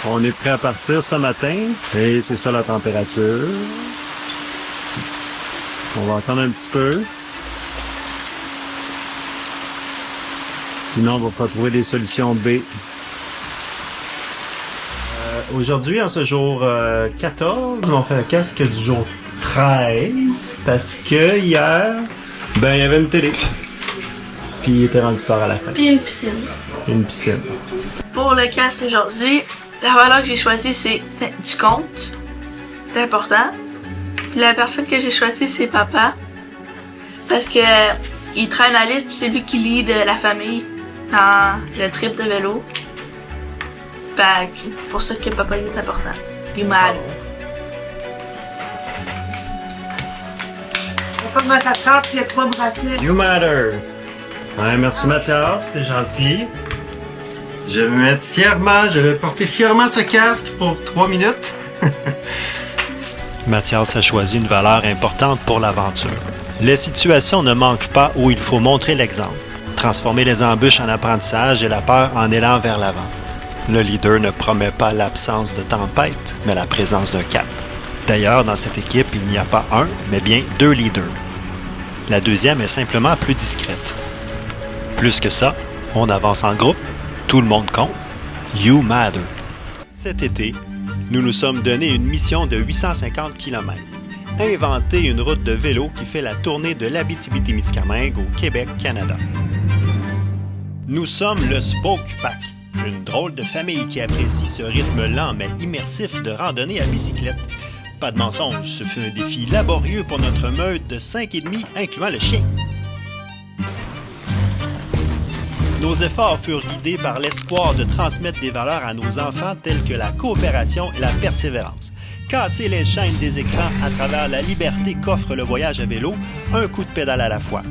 On est prêt à partir ce matin et c'est ça la température. On va attendre un petit peu. Sinon, on va pas trouver des solutions B. Aujourd'hui, en ce jour 14, on fait un casque du jour 13 parce que hier, ben il y avait une télé. Puis il était rendu tard à la fin. Puis une piscine. Une piscine. Pour le casque aujourd'hui, la valeur que j'ai choisie, c'est du compte. C'est important. Puis la personne que j'ai choisie, c'est papa. Parce que il traîne la liste, puis c'est lui qui lead la famille dans le trip de vélo. Fait que pour ça que papa il est important. You matter. On va pas mettre la trappe, puis il y a 3 bracelets. You matter. Ouais, merci Mathias, c'est gentil. Je vais me mettre fièrement, je vais porter fièrement ce casque pour 3 minutes. Mathias a choisi une valeur importante pour l'aventure. Les situations ne manquent pas où il faut montrer l'exemple, transformer les embûches en apprentissage et la peur en élan vers l'avant. Le leader ne promet pas l'absence de tempête, mais la présence d'un cap. D'ailleurs, dans cette équipe, il n'y a pas un, mais bien 2 leaders. La deuxième est simplement plus discrète. Plus que ça, on avance en groupe, tout le monde compte. You matter. Cet été, nous nous sommes donné une mission de 850 km. Inventer une route de vélo qui fait la tournée de l'Abitibi-Témiscamingue au Québec, Canada. Nous sommes le Spoke Pack, une drôle de famille qui apprécie ce rythme lent mais immersif de randonnée à bicyclette. Pas de mensonge, ce fut un défi laborieux pour notre meute de 5,5, incluant le chien. Nos efforts furent guidés par l'espoir de transmettre des valeurs à nos enfants telles que la coopération et la persévérance. Casser les chaînes des écrans à travers la liberté qu'offre le voyage à vélo, un coup de pédale à la fois.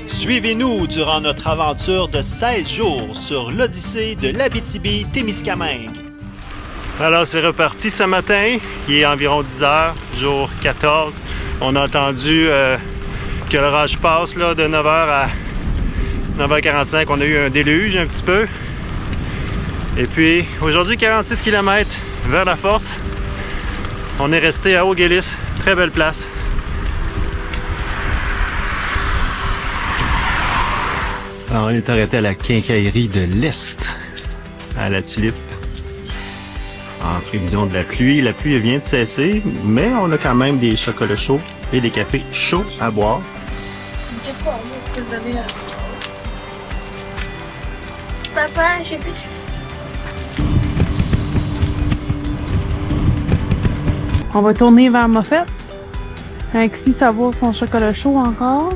Suivez-nous durant notre aventure de 16 jours sur l'Odyssée de l'Abitibi-Témiscamingue. Alors, c'est reparti ce matin. Il est environ 10 h, jour 14. On a entendu que l'orage passe là, de 9 h à 9 h 45. On a eu un déluge un petit peu. Et puis, aujourd'hui, 46 km vers la Force. On est resté à Auguelis. Très belle place. Alors, on est arrêté à la quincaillerie de l'Est, à la Tulipe. En prévision de la pluie. La pluie vient de cesser, mais on a quand même des chocolats chauds et des cafés chauds à boire. Je sais pas, je peux te donner un. Papa, j'ai plus. On va tourner vers Moffett. Alexis, ça va son chocolat chaud encore.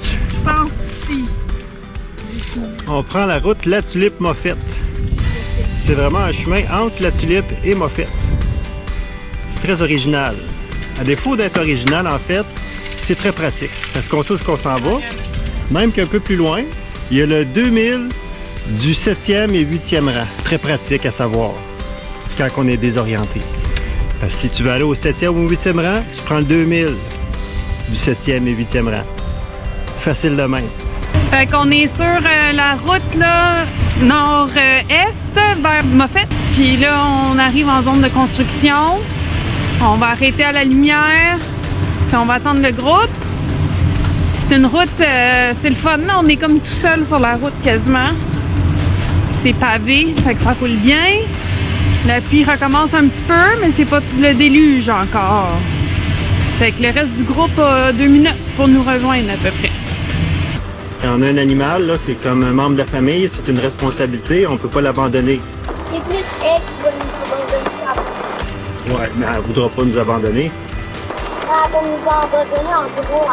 Je pense ici. On prend la route La Tulipe-Moffett. C'est vraiment un chemin entre La Tulipe et Moffett. C'est très original. À défaut d'être original, en fait, c'est très pratique. Parce qu'on sait où qu'on s'en va. Même qu'un peu plus loin, il y a le 2000 du 7e et 8e rang. Très pratique à savoir quand on est désorienté. Parce que si tu veux aller au 7e ou au 8e rang, tu prends le 2000 du 7e et 8e rang. Facile de même. Fait qu'on est sur la route là, nord-est vers Moffett. Puis là, on arrive en zone de construction. On va arrêter à la lumière. Puis on va attendre le groupe. C'est une route, c'est le fun là. On est comme tout seul sur la route quasiment. C'est pavé, fait que ça roule bien. La pluie recommence un petit peu, mais c'est pas le déluge encore. Fait que le reste du groupe a 2 minutes pour nous rejoindre à peu près. Quand on a un animal, là, c'est comme un membre de la famille, c'est une responsabilité, on ne peut pas l'abandonner. C'est plus elle qui va nous abandonner. Ouais, mais elle ne voudra pas nous abandonner. Elle va nous abandonner en gros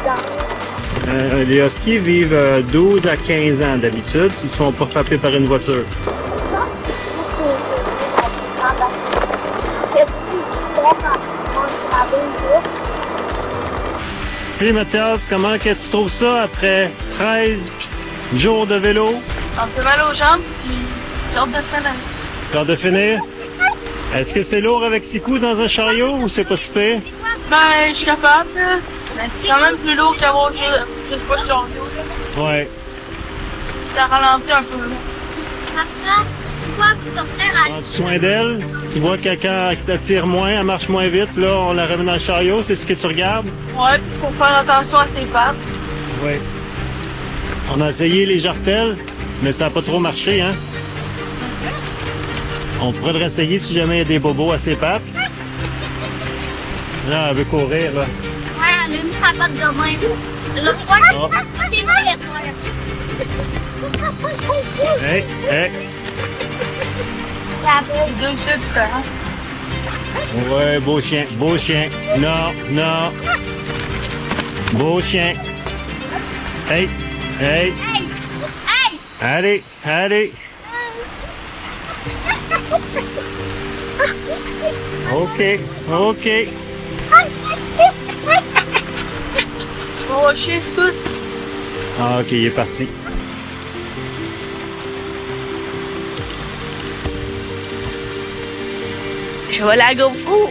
dans... Les huskies vivent 12 à 15 ans d'habitude, ils ne sont pas frappés par une voiture. Puis Mathias, comment que tu trouves ça après 13 jours de vélo? Un peu mal aux jambes, puis j'ai hâte de finir. J'ai hâte de finir? Est-ce que c'est lourd avec 6 coups dans un chariot ou c'est pas super? Ben, je suis capable. C'est quand même plus lourd qu'avoir juste pas de cardio. Ouais. Ça ralentit un peu. Martha, tu vois, vous sortir à Prends soin d'elle. Tu vois quelqu'un qui tire moins, elle marche moins vite. Là, on la remet dans le chariot. C'est ce que tu regardes? Ouais, puis faut faire attention à ses pattes. Oui. On a essayé les jartelles, mais ça n'a pas trop marché, hein? On pourrait le réessayer si jamais il y a des bobos à ses pattes. Là, elle veut courir, là. Ouais, elle a mis sa patte de main. Le point qui est dans les soirs. Hey, hey. Deux chiens différents. Ouais, beau chien, beau chien. Non, non. Beau chien. Hey, hey. Hey! Allez, allez. OK, OK. Oh, chien, c'est tout. Ah, OK, il est parti. Je vais la GoPro.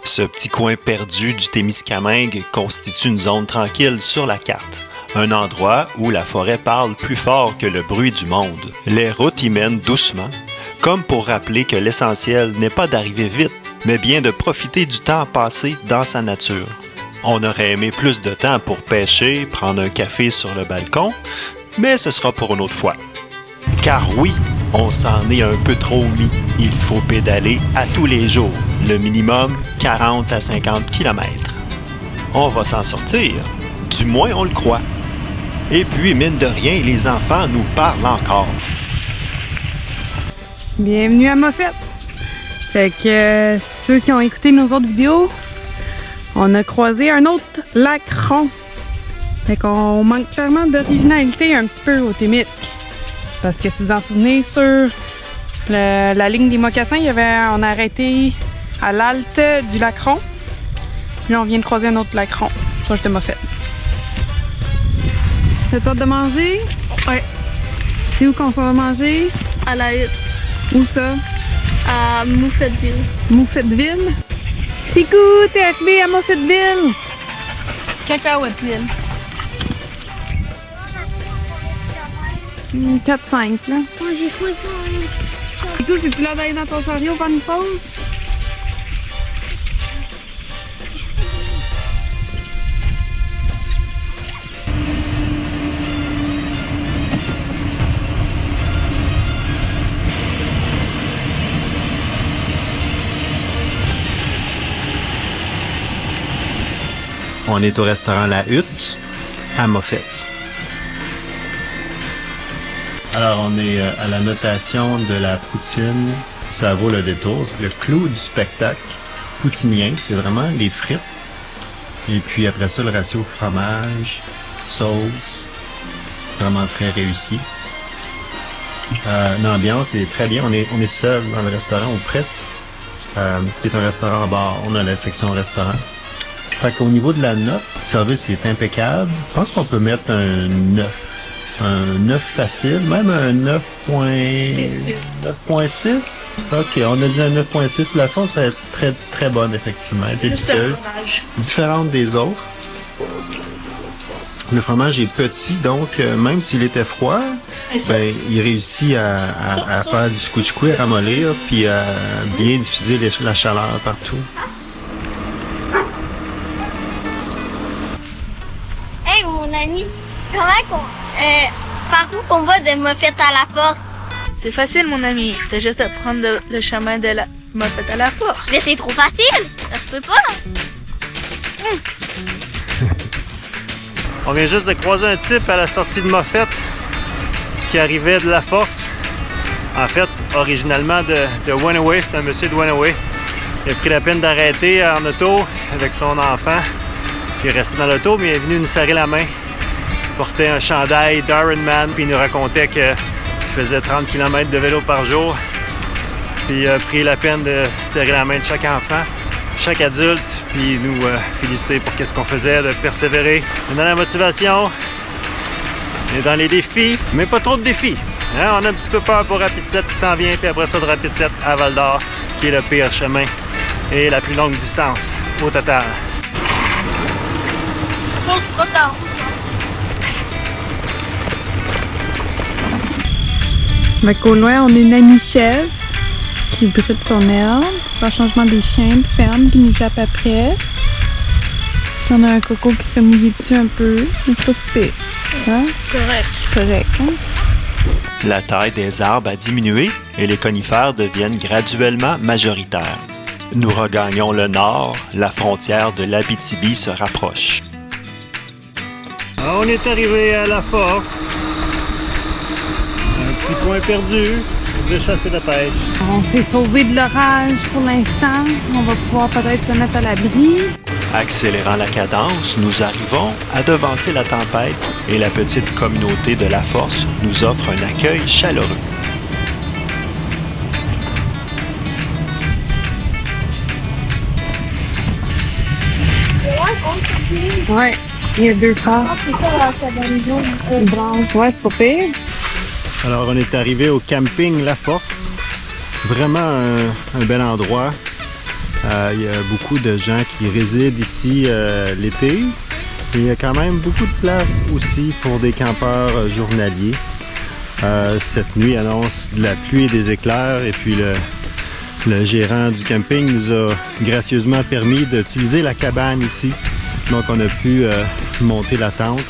Ce petit coin perdu du Témiscamingue constitue une zone tranquille sur la carte. Un endroit où la forêt parle plus fort que le bruit du monde. Les routes y mènent doucement, comme pour rappeler que l'essentiel n'est pas d'arriver vite, mais bien de profiter du temps passé dans sa nature. On aurait aimé plus de temps pour pêcher, prendre un café sur le balcon, mais ce sera pour une autre fois. Car oui, on s'en est un peu trop mis. Il faut pédaler à tous les jours, le minimum 40 à 50 km. On va s'en sortir, du moins on le croit. Et puis, mine de rien, les enfants nous parlent encore. Bienvenue à Moffett. Fait que ceux qui ont écouté nos autres vidéos, on a croisé un autre lac rond. Fait qu'on manque clairement d'originalité un petit peu au Témisque. Parce que si vous en souvenez, sur la ligne des mocassins, on a arrêté à l'halte du lac rond. Puis là, on vient de croiser un autre lac rond, proche de Moffett. T'as hâte de manger? Ouais. C'est où qu'on s'en va manger? À la hutte. Où ça? À Moufetteville. Moufettville? C'est cool, t'es arrivé à Moufettville! Cacahuèteville. 4-5 là. Moi, j'ai fou ça. Et tout, c'est-tu là d'aller dans ton chariot pendant une pause? On est au restaurant La Hutte, à Moffett. Alors, on est à la notation de la poutine. Ça vaut le détour. C'est le clou du spectacle poutinien. C'est vraiment les frites. Et puis après ça, le ratio fromage, sauce. Vraiment très réussi. L'ambiance est très bien. On est seul dans le restaurant, ou presque. C'est un restaurant à bar. On a la section restaurant. Fait qu'au niveau de la note, le service est impeccable. Je pense qu'on peut mettre un 9. Un 9 facile, même un 9.6. Ok, on a dit un 9.6. La sauce est très très bonne, effectivement. Elle est délicieuse, différente des autres. Le fromage est petit, donc même s'il était froid, ben, il réussit à faire du squishy, à ramollir, puis à bien diffuser la chaleur partout. Hey, mon ami, comment qu'on. Par où qu'on va de Moffett à la Force? C'est facile, mon ami. T'as juste à prendre le chemin de la Moffett à la Force. Mais c'est trop facile! Ça se peut pas! On vient juste de croiser un type à la sortie de Moffett qui arrivait de la Force. En fait, originalement de Wenaway, c'est un monsieur de Wenaway. Il a pris la peine d'arrêter en auto avec son enfant. Il est resté dans l'auto, mais il est venu nous serrer la main. portait un chandail d'Ironman, puis il nous racontait qu'il faisait 30 km de vélo par jour. Puis il a pris la peine de serrer la main de chaque enfant, chaque adulte, puis nous féliciter pour ce qu'on faisait, de persévérer dans la motivation et dans les défis, mais pas trop de défis. Hein? On a un petit peu peur pour Rapid 7 qui s'en vient, puis après ça de Rapid 7 à Val-d'Or, qui est le pire chemin et la plus longue distance au total. Trop tard. Fait qu'au loin, on a une amie chèvre qui brûle son herbe. Le changement des chiens de ferme qui nous jappe après. Puis on a un coco qui se fait mouiller dessus un peu. Mais c'est pas si pire. Hein? Correct, hein? La taille des arbres a diminué et les conifères deviennent graduellement majoritaires. Nous regagnons le nord, la frontière de l'Abitibi se rapproche. On est arrivé à la force. Un petit point perdu de chasse et de pêche. On s'est sauvé de l'orage pour l'instant. On va pouvoir peut-être se mettre à l'abri. Accélérant la cadence, nous arrivons à devancer la tempête et la petite communauté de la Force nous offre un accueil chaleureux. Ouais, il y a 2 phares. C'est ça la cabane jaune. Branche, ouais, c'est pas pire. Alors, on est arrivé au camping La Force. Vraiment un bel endroit. Il y a beaucoup de gens qui résident ici l'été. Et il y a quand même beaucoup de place aussi pour des campeurs journaliers. Cette nuit annonce de la pluie et des éclairs. Et puis le gérant du camping nous a gracieusement permis d'utiliser la cabane ici. Donc on a pu monter la tente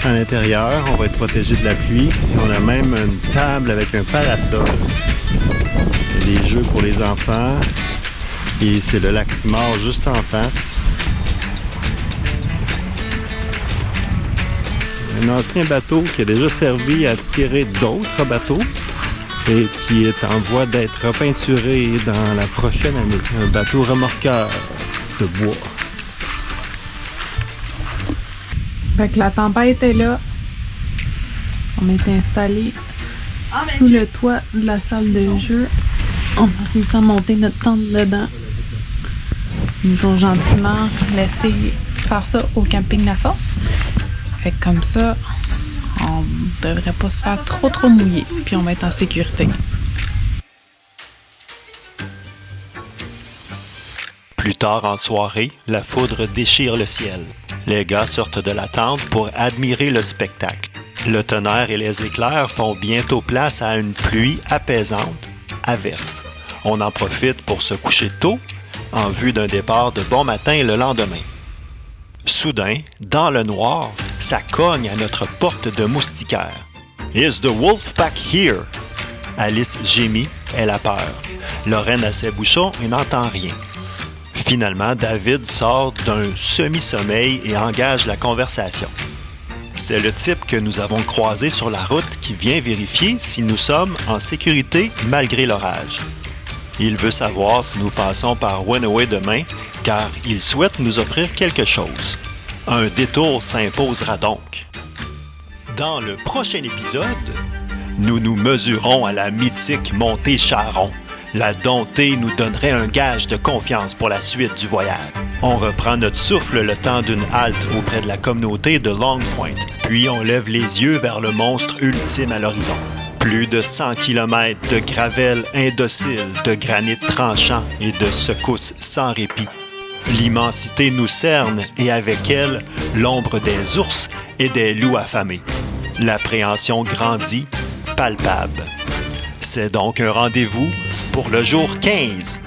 à l'intérieur. On va être protégé de la pluie. Et on a même une table avec un parasol. Il y a des jeux pour les enfants. Et c'est le lac Simard juste en face. Un ancien bateau qui a déjà servi à tirer d'autres bateaux et qui est en voie d'être repeinturé dans la prochaine année. Un bateau remorqueur de bois. Fait que la tempête est là. On est installé sous le toit de la salle de jeu. On a réussi à monter notre tente dedans. Ils nous ont gentiment laissé faire ça au camping La Force. Fait que comme ça, on devrait pas se faire trop mouiller. Puis on va être en sécurité. Plus tard en soirée, la foudre déchire le ciel. Les gars sortent de la tente pour admirer le spectacle. Le tonnerre et les éclairs font bientôt place à une pluie apaisante, averse. On en profite pour se coucher tôt, en vue d'un départ de bon matin le lendemain. Soudain, dans le noir, ça cogne à notre porte de moustiquaire. « Is the wolf pack here? » Alice gémit, elle a peur. Lorraine a ses bouchons et n'entend rien. Finalement, David sort d'un semi-sommeil et engage la conversation. C'est le type que nous avons croisé sur la route qui vient vérifier si nous sommes en sécurité malgré l'orage. Il veut savoir si nous passons par Wenoway demain, car il souhaite nous offrir quelque chose. Un détour s'imposera donc. Dans le prochain épisode, nous nous mesurons à la mythique montée Charon. La domptée nous donnerait un gage de confiance pour la suite du voyage. On reprend notre souffle le temps d'une halte auprès de la communauté de Long Point, puis on lève les yeux vers le monstre ultime à l'horizon. Plus de 100 km de gravelle indocile, de granit tranchant et de secousses sans répit. L'immensité nous cerne et avec elle, l'ombre des ours et des loups affamés. L'appréhension grandit, palpable. C'est donc un rendez-vous pour le jour 15